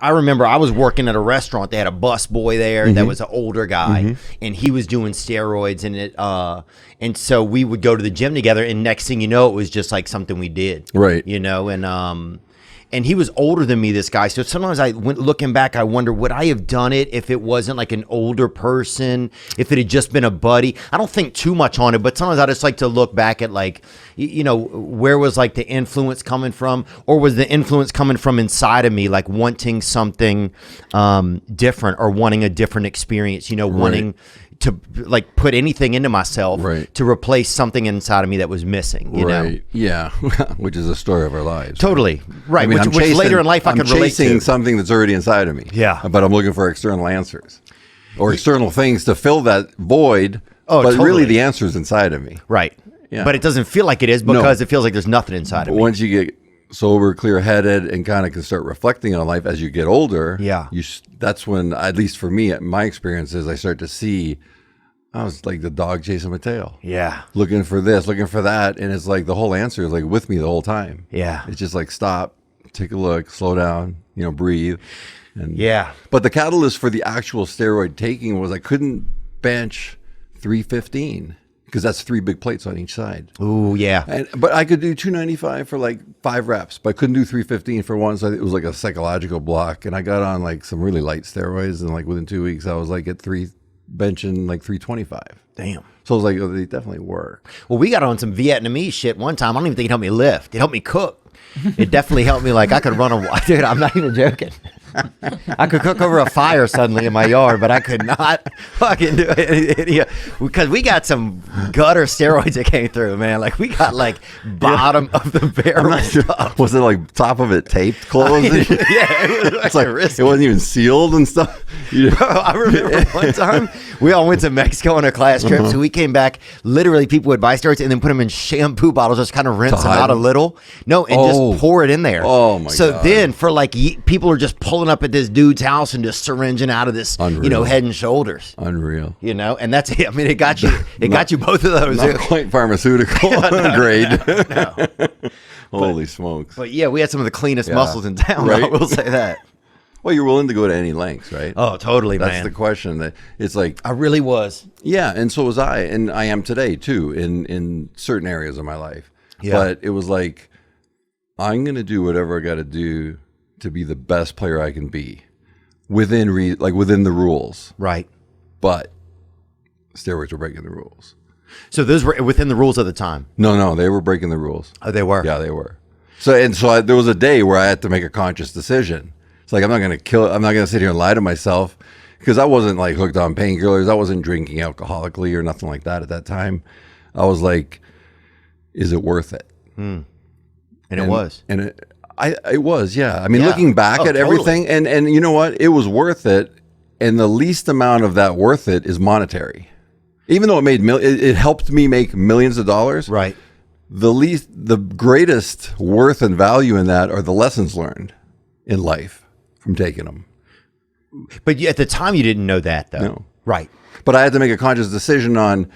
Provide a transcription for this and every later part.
I remember I was working at a restaurant. They had a bus boy there that was an older guy, and he was doing steroids, and so we would go to the gym together. And next thing you know, it was just like something we did, right? And he was older than me, this guy. So sometimes looking back, I wonder, would I have done it if it wasn't like an older person, if it had just been a buddy? I don't think too much on it, but sometimes I just like to look back at like, where was like the influence coming from? Or was the influence coming from inside of me, like wanting something different or wanting a different experience, wanting to like put anything into myself to replace something inside of me that was missing, you know? Yeah. Which is the story of our lives. Totally. Right. I mean, which later in life I could relate to. I'm chasing something that's already inside of me. Yeah. But I'm looking for external answers or external things to fill that void. Oh, but totally. Really the answer is inside of me. Right. Yeah. But it doesn't feel like it is because it feels like there's nothing inside of me. Once you get sober, clear-headed, and kind of can start reflecting on life as you get older, that's when, at least for me, my experience is I start to see, I was like the dog chasing my tail. Yeah. Looking for this, looking for that. And it's like the whole answer is like with me the whole time. Yeah. It's just like stop, take a look, slow down, breathe. And But the catalyst for the actual steroid taking was I couldn't bench 315 because that's 3 big plates on each side. Ooh, yeah. But I could do 295 for like 5 reps, but I couldn't do 315 for one. So it was like a psychological block. And I got on like some really light steroids. And like within 2 weeks, I was like at benching like 325. Damn. So I was like, oh, they definitely work. Well, we got on some Vietnamese shit one time. I don't even think it helped me lift. It helped me cook. It definitely helped me. Like I could run a dude. I'm not even joking. I could cook over a fire suddenly in my yard, but I could not fucking do it because we got some gutter steroids that came through, man. Like we got like bottom of the barrel stuff. Was it like top of it taped closed? It was like it wasn't even sealed and stuff. Bro, I remember one time we all went to Mexico on a class trip, so we came back. Literally, people would buy steroids and then put them in shampoo bottles, just kind of rinse them out a little. No, and just pour it in there. Oh my god! So then, for like people are just pulling up at this dude's house and just syringing out of this, Head and Shoulders. Unreal. And that's it. I mean, it got you. It got you both of those. Not quite pharmaceutical grade. No. Holy smokes! But yeah, we had some of the cleanest muscles in town. Right? I will say that. Well, you're willing to go to any lengths, right? Oh, totally, man. That's the question. That it's like I really was. Yeah, and so was I, and I am today too in certain areas of my life. Yeah. But it was like I'm going to do whatever I got to do to be the best player I can be within the rules. Right. But steroids were breaking the rules. So those were within the rules of the time. No, they were breaking the rules. Oh, they were. Yeah, they were. So there was a day where I had to make a conscious decision. It's like I'm not going to sit here and lie to myself because I wasn't like hooked on painkillers. I wasn't drinking alcoholically or nothing like that at that time. I was like, is it worth it? And it was. And it was, yeah. I mean, looking back at everything, and you know what? It was worth it. And the least amount of that worth it is monetary. Even though it helped me make millions of dollars. Right. The greatest worth and value in that are the lessons learned in life from taking them. But at the time, you didn't know that, though. No. Right. But I had to make a conscious decision on,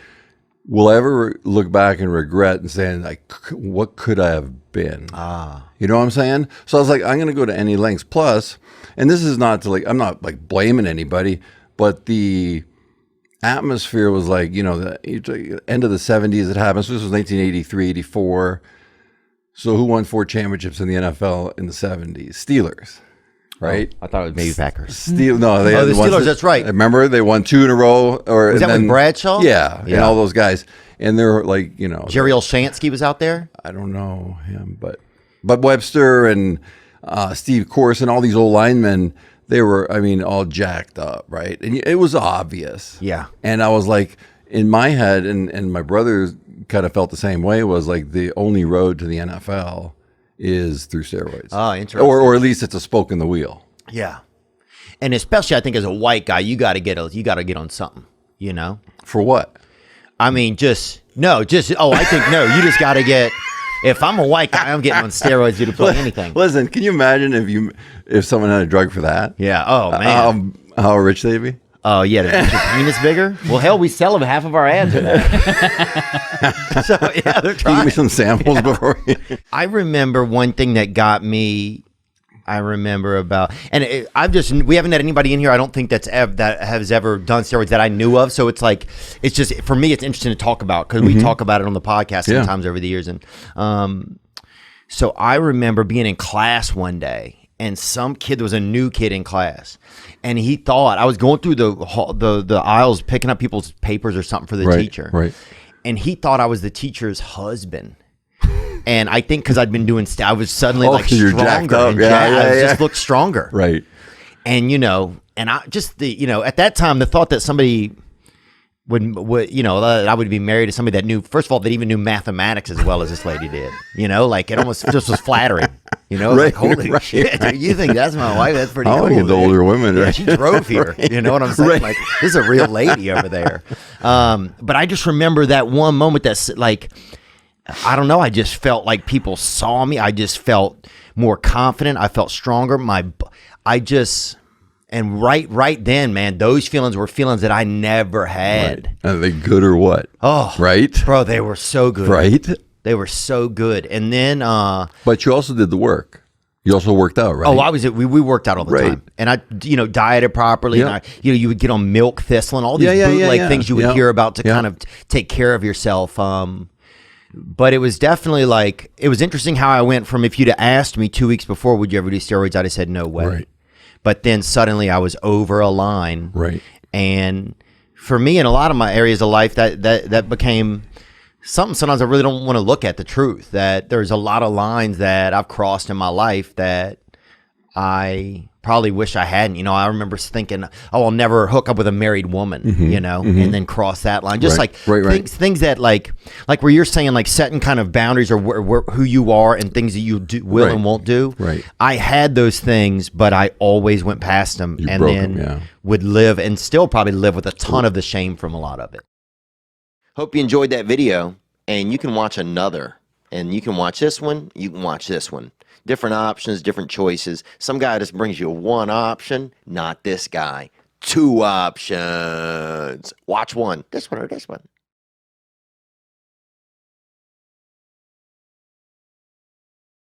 will I ever look back and regret and saying, like, what could I have been? You know what I'm saying? So I was like, I'm going to go to any lengths. Plus, and this is not to like, I'm not like blaming anybody, but the atmosphere was like, the end of the 70s it happened. So this was 1983, 84. So who won 4 championships in the NFL in the 70s? Steelers. Right? I thought it was maybe Packers. No, they had the Steelers, that's right. Remember, they won 2 in a row. Was that with Bradshaw? Yeah, and all those guys. And they're like, Jerry Olshansky was out there? I don't know him, but Webster and Steve Corson, all these old linemen, they were, all jacked up, right? And it was obvious. Yeah. And I was like, in my head, and my brother kind of felt the same way, was like the only road to the NFL is through steroids. Oh, interesting. Or at least it's a spoke in the wheel. Yeah. And especially I think as a white guy, you got to get on something, For what? I mean, you just got to get, if I'm a white guy, I'm getting on steroids to play anything. Listen, can you imagine if someone had a drug for that? Yeah. Oh, man. How rich they'd be? Oh, yeah. Is your penis bigger? Well, hell, we sell them half of our ads are that. So, yeah, they're trying. Give me some samples before you. I remember one thing that got me I remember about, and we haven't had anybody in here, I don't think that has ever done steroids that I knew of. So it's like, it's just, for me, it's interesting to talk about because we talk about it on the podcast sometimes over the years. And so I remember being in class one day, and some kid, there was a new kid in class, and he thought, I was going through the aisles picking up people's papers or something for the teacher. Right. And he thought I was the teacher's husband. And I think because I'd been doing, I was suddenly like stronger. I just looked stronger. Right. And, and I just, at that time, the thought that somebody would that I would be married to somebody that knew, first of all, that even knew mathematics as well as this lady did, like it almost just was flattering, like, holy shit, dude, you think that's my wife? That's pretty cool. I like the older women. Yeah, she drove here. You know what I'm saying? Like, this is a real lady over there. But I just remember that one moment that's like, I don't know. I just felt like people saw me. I just felt more confident. I felt stronger. And right then, man, those feelings were feelings that I never had. Right. Are they good or what? Oh, right, bro, they were so good. Right, they were so good. And then, but you also did the work. You also worked out, right? Oh, we worked out all the time, and I, dieted properly. And you would get on milk thistle and all these bootleg things you would hear about to kind of take care of yourself. But it was definitely like, it was interesting how I went from, if you'd have asked me 2 weeks before, would you ever do steroids? I'd have said no way. Right. But then suddenly I was over a line. Right. And for me, in a lot of my areas of life, that became something sometimes I really don't want to look at, the truth, that there's a lot of lines that I've crossed in my life that I probably wish I hadn't. I remember thinking, I'll never hook up with a married woman, and then cross that line. Just things that like where you're saying, like, setting kind of boundaries, or who you are and things that you will and won't do. Right. I had those things, but I always went past them, and then would live, and still probably live, with a ton of the shame from a lot of it. Hope you enjoyed that video, and you can watch another, and you can watch this one, you can watch this one. Different options, different choices. Some guy just brings you one option, not this guy. 2 options. Watch one. This one or this one.